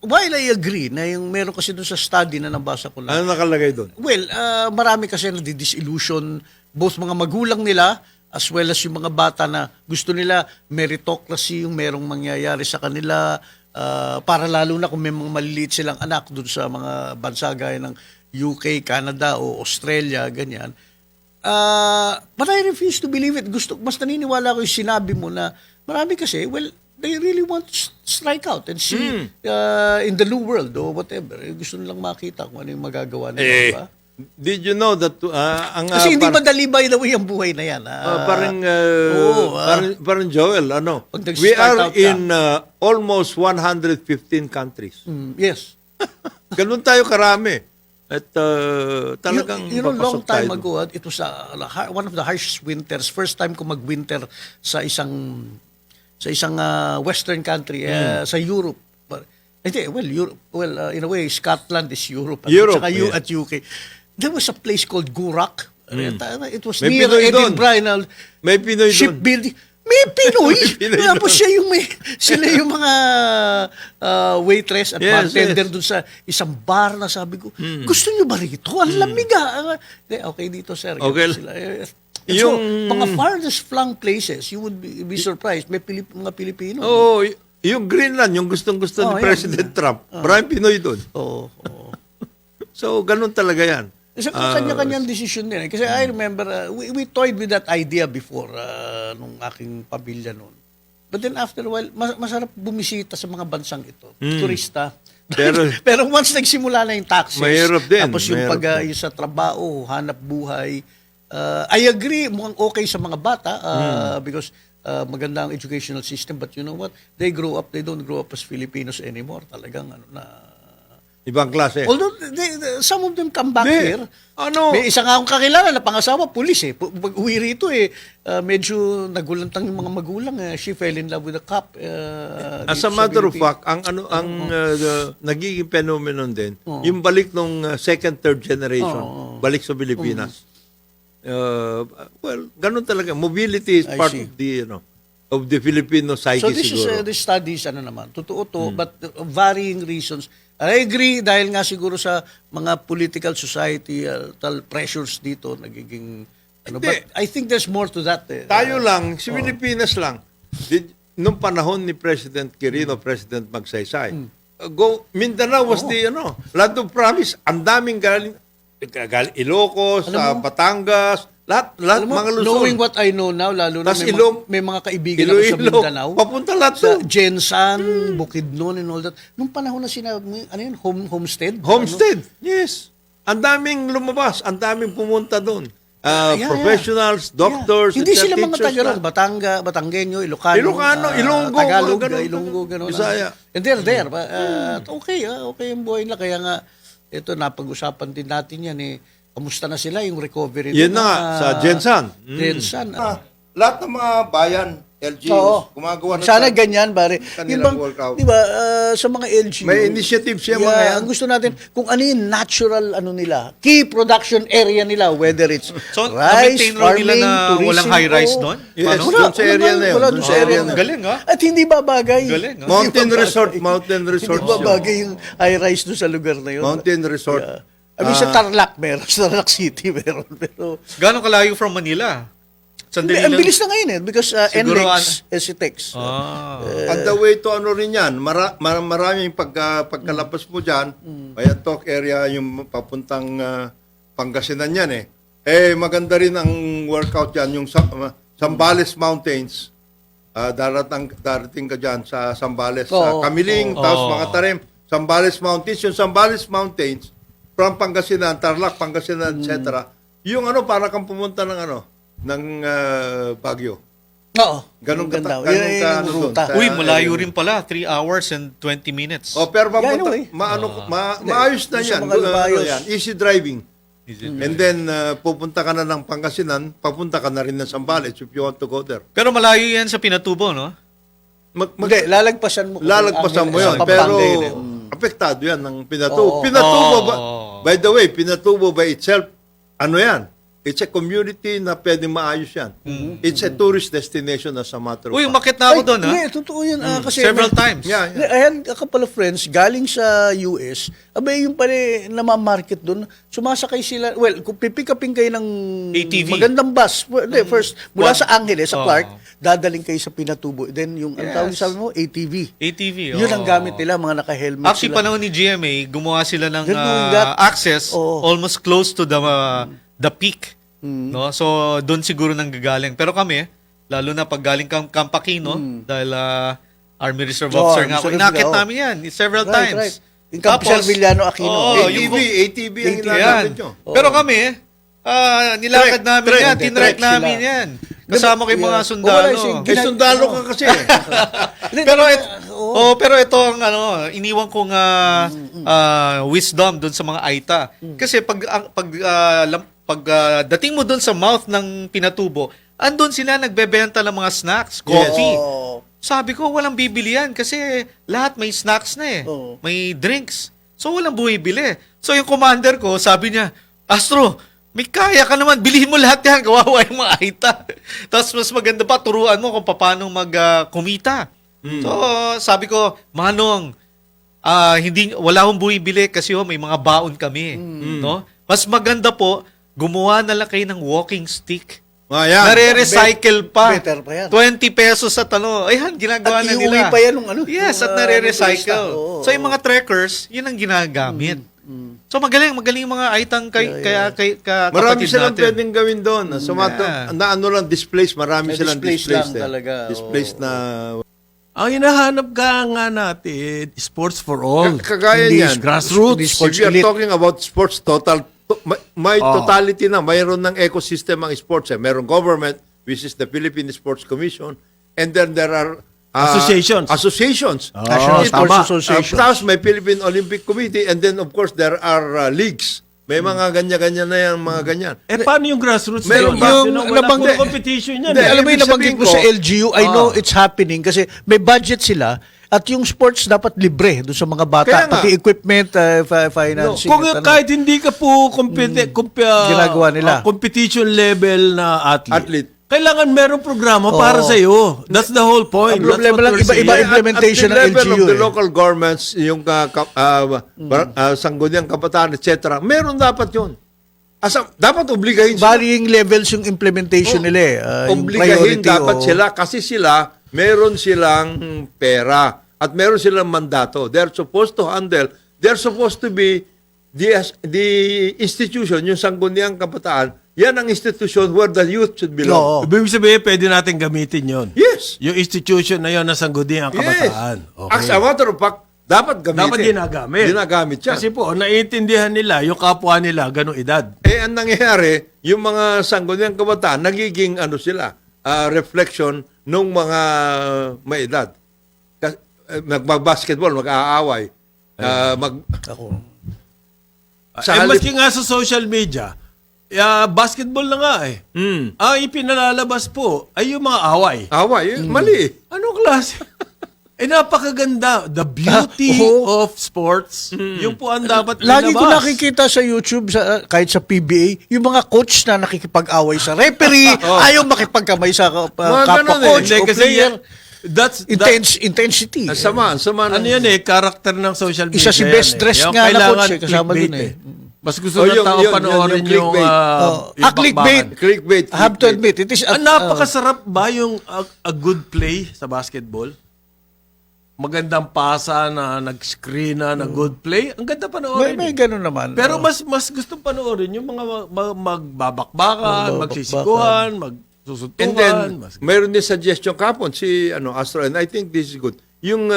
while I agree na yung meron kasi doon sa study na nabasa ko lang. Ano nakalagay doon? Well, marami kasi na disillusion both mga magulang nila as well as yung mga bata na gusto nila meritocracy, yung merong mangyayari sa kanila para lalo na kung may mga maliliit silang anak doon sa mga bansa gaya ng UK, Canada o Australia, ganyan. But I refuse to believe it. Mas naniniwala ko yung sinabi mo na marami kasi, well, they really want to strike out and see in the new world or whatever. Gusto nilang makita kung ano yung magagawa nila. Diba? Did you know that Kasi hindi madali by the way ang buhay na yan. parang Joel, Pag we nag-start are out ka. in almost 115 countries. Yes. Ganun tayo karami. At talagang long papasok time tayo. ago, it was one of the harshest winters. First time ko mag-winter sa isang western country, sa Europe. Hindi, Europe, in a way, Scotland is Europe. Europe, At yeah. at UK. There was a place called Gurak. It was May near Pinoy doon. Edinburgh. May Pinoy doon. Shipbuilding. May Pinoy. Pinoy Tapos sila yung mga waitress at bartender doon sa isang bar na sabi ko, gusto nyo ba rito? Ang lamig okay, dito sir. Okay. Sila. Yung- mga farthest flung places, you would be surprised. May mga Pilipino. Oo, yung Greenland, yung gustong-gusto ni yan. President Trump. Maraming Pinoy doon. Oo. So, ganun talaga yan. Kasi kanya-kanyang decision din. Kasi I remember, we toyed with that idea before nung aking pamilya noon. But then after a while, masarap bumisita sa mga bansang ito. Turista. Pero once nagsimula na yung taxes, Mahirap din. tapos yung Mahirap yung sa trabaho, hanap buhay, I agree, mukhang okay sa mga bata because maganda ang educational system. But you know what? They don't grow up as Filipinos anymore. Talagang Ibang klase. although some of them come back here. May isa nga akong kakilala na pangasawa, pulis eh. Pag uwi rito medyo nagulantang yung mga magulang. She fell in love with a cop. As a matter of fact, ang nagiging phenomenon din, yung balik nung second, third generation, balik sa Pilipinas. Well, ganun talaga. Mobility is part of the Filipino psyche So this siguro. is this studies naman. Totoo to, but varying reasons. I agree dahil nga siguro sa mga political societal pressures dito nagiging but I think there's more to that. Tayo lang, si Pilipinas lang. Nung panahon ni President Quirino, President Magsaysay, Mindanao was land of promise. Ang daming galing Ilocos, Batangas, lahat mga Luzon. Knowing what I know now, lalo na Tas may mga kaibigan ako sa Mindanao. Papunta lahat Sa doon. Jensan, Bukidnon and all that. Nung panahon na sinabi, homestead? Homestead, yes. Ang daming lumabas, ang daming pumunta doon. Professionals, doctors, Hindi sila mga teachers, taga ron. Batanggenyo, Ilocano, Ilonggo, Tagalog, ganun, Ilonggo, gano'n. Bisaya. And they're there. Okay yung buhay nila. Kaya nga, ito, napag-usapan din natin yan kamusta na sila yung recovery? Yan na, sa Jensan. Jensan. Lahat ng mga bayan, LGUs, gumagawa na Sana ganyan, pare. kanilang workout. Di ba, sa mga LGU, May initiative siya mga yan. ang gusto natin, kung ano yung natural, nila, key production area nila, whether it's So, rice, na-maintain raw nila farming, na tourism, walang high-rise doon? Yes, Paano? doon sa area na yun. Wala doon sa area na yun. Galing, ha? At hindi babagay. Galing, ha? Mountain Hindi resort, babagay. mountain resort. Hindi babagay yung high-rise doon sa lugar na yun. Mountain resort. Sa Tarlac meron, sa Tarlac City meron. Pero, Gano'ng kalayo from Manila? Sandali ang lang. bilis na ngayon because Siguro, NLEX, SCTEX. On the way to rin yan, maraming pagkalabas mo dyan, Mayatok area, yung papuntang Pangasinan yan maganda rin ang workout yan, yung Zambales Mountains. Darating ka dyan sa Zambales, sa Kamiling, tapos mga tarim. Zambales Mountains, yung Zambales Mountains, from Pangasinan, Tarlac, Pangasinan, etc. Yung para kang pumunta ng Baguio. Oo. Ganun ka ganda. ganun Yun ka yung ruta. doon. Uy, malayo rin pala. 3 hours and 20 minutes. Pero Yeah, papunta, anyway. maayos na Sa yan. mga maayos. Yan. Easy driving. Is it? And then, pupunta ka na ng Pangasinan, papunta ka na rin ng Zambales if you want to go there. Pero malayo yan sa Pinatubo, no? Hindi, lalagpasan mo. Lalagpasan mo yun. Sa Pero, Pampanga yun, apektado yan ng Pinatubo. Oo. Pinatubo Oo. ba, by the way, Pinatubo by itself, yan? It's a community na pwede maayos yan. It's a tourist destination as a matter of Uy, fact. umakit na ako doon, ha? Hindi, totoo yan. Kasi Several times. Yeah, Hindi, I had a couple of friends galing sa US. Abay, yung pala namamarket doon, sumasakay sila. Well, kung pipick upin kayo ng ATV. magandang bus, hindi, first, mula One. sa Angeles, sa Oh. Clark, dadaling kayo sa Pinatubo. Then, yung, ang tawag Yes. sabi mo, ATV. ATV, Yun ang gamit nila, mga naka-helmet Actually, sila. panahon ni GMA, gumawa sila ng They're doing that. access Oo. almost close to the peak. No? So, doon siguro nang gagaling. Pero kami, lalo na pag galing kang Camp Aquino, dahil Army Reserve Oo, Officer nga ako, Reserve inakit sila, namin yan several Right, times. right. Yung Camp Serviliano Aquino. Oo, ATV, yung- ATV ang Yan. ginagamit nyo. Pero kami, nilakad namin Trek, yan, trek tinrek sila. namin yan. Kasama ko yung mga Yeah. sundalo. Wala, sige. Eh, sundalo ka kasi. Pero ito ang iniwan kong wisdom doon sa mga Aita. Kasi dating mo doon sa mouth ng Pinatubo, andun sila nagbebenta ng mga snacks, coffee. Oo. Sabi ko, walang bibili yan kasi lahat may snacks na eh. Oo. May drinks. So, walang bumibili. So, yung commander ko, sabi niya, Astro, may kaya ka naman, bilhin mo lahat yan, kawawa yung mga Aita. Tapos mas maganda pa, turuan mo kung paano kumita. So, sabi ko, Manong, wala akong bumibili kasi may mga baon kami. No? Mas maganda po, gumawa na lang kayo ng walking stick. Ayan. Nare-recycle pa. Better pa yan. 20 pesos sa Ayan, ginagawa At na iuwi nila. pa yan nung Yes, nung, at nare-recycle. turista. Oo, So, yung mga trekkers, yun ang ginagamit. So, magaling yung mga Aitang kaya Marami kapatid silang natin. pwedeng gawin doon. Sa na ano lang, displaced. Marami Yeah, silang displaced displaced. lang talaga, Displaced oo. na... Ang hinahanap nga natin, sports for all. Kagaya Hindi niyan. Grassroots. Hindi If sports we are elite. talking about sports total, may totality na. Mayroon ng ecosystem ang sports. Mayroong government, which is the Philippine Sports Commission. And then there are Associations. Associations. National tama. Sports Association. Tapos may Philippine Olympic Committee. And then, of course, there are leagues. May mga ganyan-ganyan na yan, mga ganyan. Paano yung grassroots? Meron na yun? yung Wala nabanggit- puro competition yan. Hindi, eh. Alam mo yung ibig nabanggit sabihin ko sa ko, LGU, I know it's happening kasi may budget sila at yung sports dapat libre doon sa mga bata. Kaya nga. Pati equipment, financing. Kung at ano. kahit hindi ka po Ginagawa nila. competition level na athlete, Athlete. kailangan merong programa para Oo. sa iyo. That's the whole point. Ang problema That's what lang, we're iba-iba saying. implementation at the ng level LGU of the eh. local governments, yung sangguniang kabataan, etc., meron dapat yun. Dapat obligahin sila. Varying levels yung implementation nila eh. Yung Obligahin priority, dapat oo. sila kasi sila, meron silang pera at meron silang mandato. They're supposed to be the institution, yung sangguniang kabataan, yan ang institution where the youth should belong. Oo. Ibig sabihin, pwede natin gamitin yon. Yes. Yung institution na yon na sangguniang kabataan. Yes. As a matter of fact, dapat gamitin. Dapat ginagamit. Ginagamit siya. Kasi po, naiintindihan nila yung kapwa nila, ganong edad. Ang nangyayari, yung mga sangguniang kabataan, nagiging reflection nung mga may edad. Mag-basketball, mag-aaway. Ako. Maski nga sa social media, basketball na nga eh. Ang ipinalalabas po ay yung mga away. Away, mali. Anong klase? Napakaganda. The beauty Oo. of sports. Yung po ang dapat Lagi ko ilabas. nakikita sa YouTube, kahit sa PBA, yung mga coach na nakikipag-away sa referee, ayaw makipagkamay sa Mga kapwa ganun eh. coach Hindi, o kasi player. Ang Intensity. sama. Ano yan eh, character ng social media. Isa si best yan, dress Yung nga na kailangan coach eh, kasama clickbait dun eh. Mas gusto Oh, ng yung- tao yung panoorin yung, clickbait. Clickbait. Clickbait. I have to admit, it is Ang napakasarap ba yung a good play sa basketball? Magandang pasa na nag-screen na good play. Ang ganda panoorin. may eh. ganun naman. Pero mas gusto panoorin yung mga magbabakbakan, magsisiguhan, magsusuntukan. And then, mayroon din suggestion kapon si Astro, and I think this is good. Yung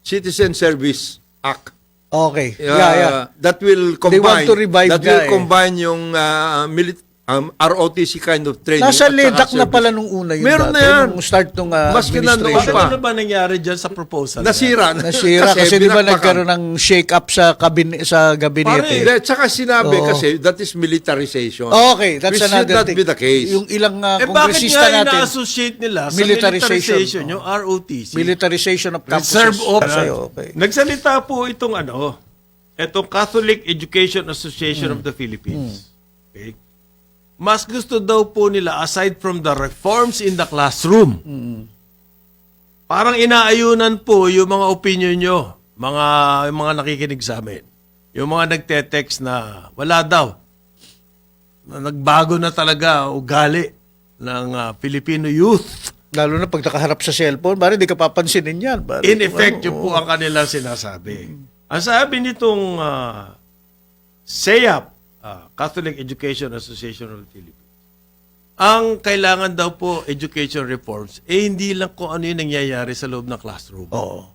Citizen Service Act. Okay. Yeah. That will combine. They want to revive that nga will eh. combine yung ROTC kind of training. Nasa at saka LEDAC na service. pala nung una yun. Meron na dati, yan. Nung start nung Maski na noon administration. pa. Ano ba nangyari dyan sa proposal? Nasira. Nasira kasi di ba binakbakan. nagkaroon ng shake-up sa sa gabinete. Pare, tsaka sinabi Oo. kasi that is militarization. Okay, that's Which should another not thing. be the case. Yung ilang bakit kongresista nga natin, ina-associate nila sa Militarization. militarization, yung ROTC? militarization of campuses. Reserve Officer. Sa'yo, okay. Nagsalita po itong itong Catholic Education Association of the Philippines. Okay? mas gusto daw po nila, aside from the reforms in the classroom, parang inaayunan po yung mga opinion nyo, yung mga nakikinig sa amin. Yung mga nagte-text na wala daw, na nagbago na talaga ugali ng Filipino youth. Lalo na pag nakaharap sa cellphone, bari di ka papansinin yan. Bari, In effect, yun po ang kanilang sinasabi. Ang sabi nitong SEAP, Catholic Education Association of the Philippines, ang kailangan daw po education reforms, hindi lang kung ano yung nangyayari sa loob ng classroom. Oo.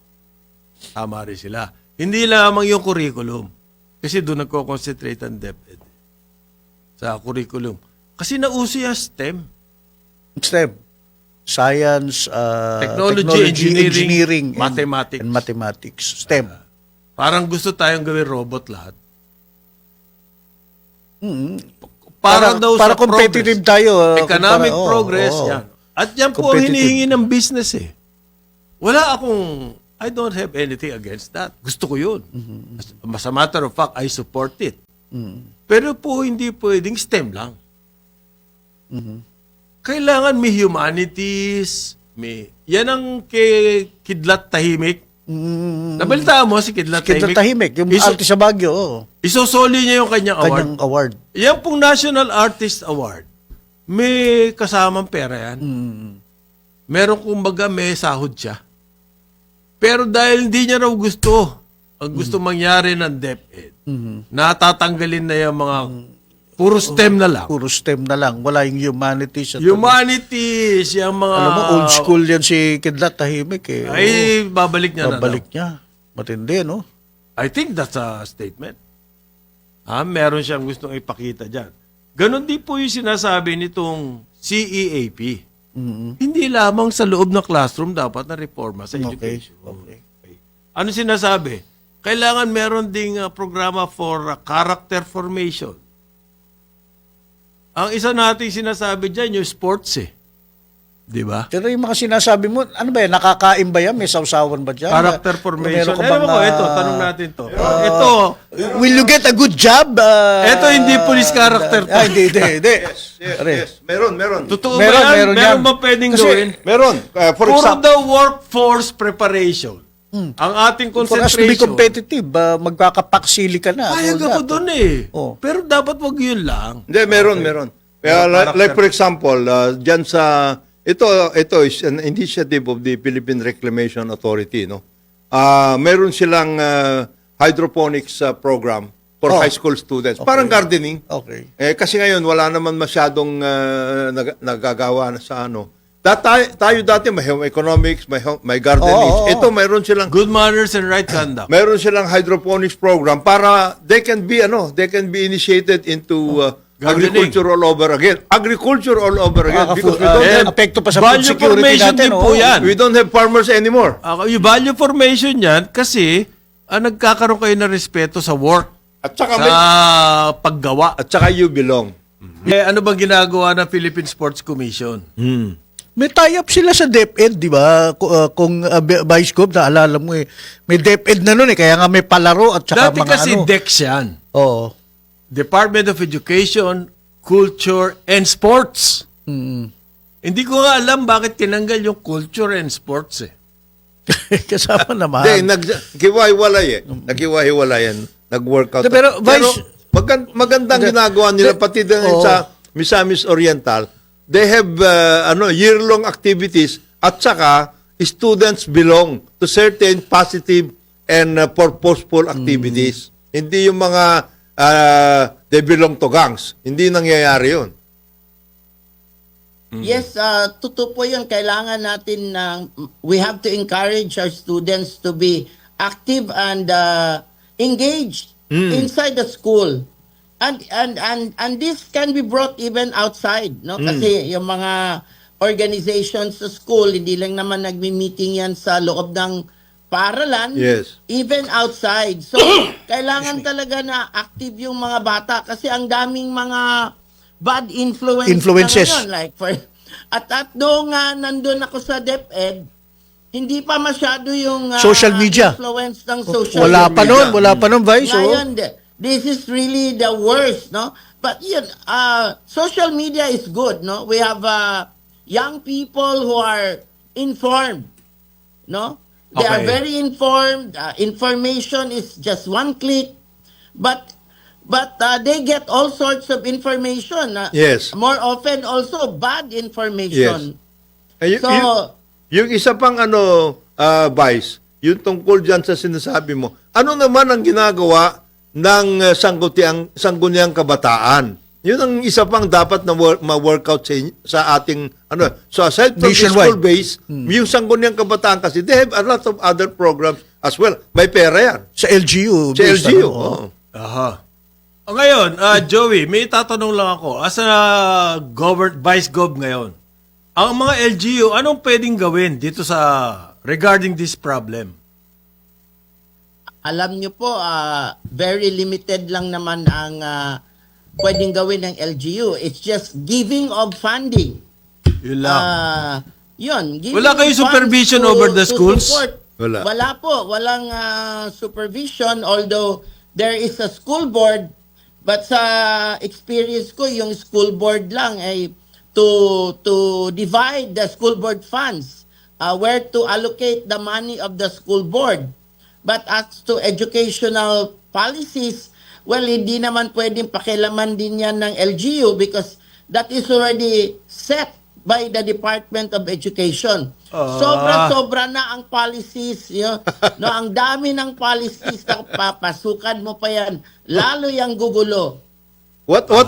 Tama rin sila. Hindi lamang yung curriculum. Kasi doon nagko-concentrate ang DepEd sa curriculum. Kasi nauso yung STEM. STEM. Science, Technology, engineering, mathematics. And mathematics. STEM. Parang gusto tayong gawin robot lahat. Para competitive progress. tayo. Economic progress, yan. At yan po ang Competitive. hinihingi ng business eh. I don't have anything against that. Gusto ko yun. As a matter of fact, I support it. Pero po hindi pwedeng STEM lang. Kailangan may humanities, yan ang kay Kidlat Tahimik. Nabalitaan mo si Kidlat Tahimik? Kidlat Tahimik, yung artist sa Baguio. Oo. Isosoli niya yung kanyang award. Kanyang award. Yan pong National Artist Award, may kasamang pera yan. Meron kumbaga may sahod siya. Pero dahil hindi niya raw gusto, ang gusto mangyari ng DepEd, natatanggalin na yung mga puro STEM na lang. Puro STEM na lang. Wala yung humanities. At Humanities, yung mga... alam mo, old school yan si Kidlat Tahimik eh. Ay, babalik niya na babalik daw. niya. Matindi, no? I think that's a statement. Meron siyang gustong ipakita dyan. Ganon din po yung sinasabi nitong CEAP. Hindi lamang sa loob ng classroom dapat na reforma sa education. Okay. Ano sinasabi? Kailangan meron ding programa for character formation. Ang isa nating sinasabi dyan, yung sports eh. Di ba? Pero yung mga sinasabi mo, ano ba yan? Nakakain ba yan? May sausawan ba dyan? Character formation. Meron ka Alam bang, mo, ito, tanong natin to. Ito, will you get a good job? ito hindi police character to. Hindi. Yes. Meron. Totoo Meron, ba yan? meron Meron yan. ba pwedeng Kasi, gawin? Meron. For Puro example, daw workforce preparation. Ang ating for us to be concentration. competitive, magkakapaksili ka na. Payag All ako that. doon eh. Oh. Pero dapat wag yun lang. hindi, meron. Kaya like for example, dyan sa ito is an initiative of the Philippine Reclamation Authority, no. Meron silang hydroponics program for high school students. Parang gardening. Okay. Kasi ngayon wala naman masyadong nagagawa na sa ano. Tayo dati may home economics, may gardening. Ito mayroon silang Good manners and right conduct. meron silang hydroponics program para they can be initiated into Gardening. agriculture all over again. Agriculture all over again because we don't have Apekto pa sa food Value security formation natin. din po yan. we don't have farmers anymore. Yung value formation yan kasi nagkakaroon kayo ng respeto sa work, At saka sa paggawa. at saka you belong. Ano bang ginagawa ng Philippine Sports Commission? May tie-up sila sa DepEd, di ba? Kung Vice Gov, naalala mo eh. May DepEd na nun eh, kaya nga may palaro at saka Dati mga kasi ano. DEX yan. Oo. Department of Education, Culture, and Sports. Hindi ko nga alam bakit tinanggal yung Culture and Sports eh. Kasama naman. Hindi, naghiwa-hiwalay eh. Naghiwa-hiwalay yan. Nag-workout. Pero, Vice- magandang ginagawa nila pati din sa Misamis Oriental. They have year-long activities at saka students belong to certain positive and purposeful activities. Hindi yung mga they belong to gangs. Hindi nangyayari yun. Yes, totoo po yun. Kailangan natin we have to encourage our students to be active and engaged inside the school. And this can be brought even outside, no? Kasi yung mga organizations sa school, hindi lang naman nagmi-meeting yan sa loob ng paaralan, Yes. even outside. So, kailangan talaga na active yung mga bata kasi ang daming mga bad Influences. na ngayon. Like at noong nandun ako sa DepEd, hindi pa masyado yung Social media. influence ng social Wala media. pa nun, Vice. Ngayon, this is really the worst, no? But yun, social media is good, no? We have young people who are informed, no? They are Okay. very informed. Information is just one click, but they get all sorts of information. Yes. More often also bad information. Eh, So, yung isa pang Vice, yung tungkol dyan sa sinasabi mo, ano naman ang ginagawa ng sangguniang kabataan? Yun ang isa pang dapat na ma-workout sa ating, so aside from the Nationwide. school base, yung sangguniang kabataan kasi, they have a lot of other programs as well. May pera yan. Sa LGU. Sa based, LGU. ano, oo. Aha. O ngayon, Joey, may tatanong lang ako. As a Vice Gov ngayon, ang mga LGU, anong pwedeng gawin dito sa regarding this problem? alam nyo po, very limited lang naman ang pwedeng gawin ng LGU. It's just giving of funding. Yun lang. Yun. Giving Wala kayong of funds supervision over the schools? support. Wala. Wala po. Walang supervision, although there is a school board. But sa experience ko, yung school board lang ay to divide the school board funds, where to allocate the money of the school board. But as to educational policies, well, hindi naman pwedeng pakialaman din yan ng LGU because that is already set by the Department of Education. Sobra-sobra na ang policies. No, ang dami ng policies na papasukan mo pa yan. Lalo yung gugulo. What about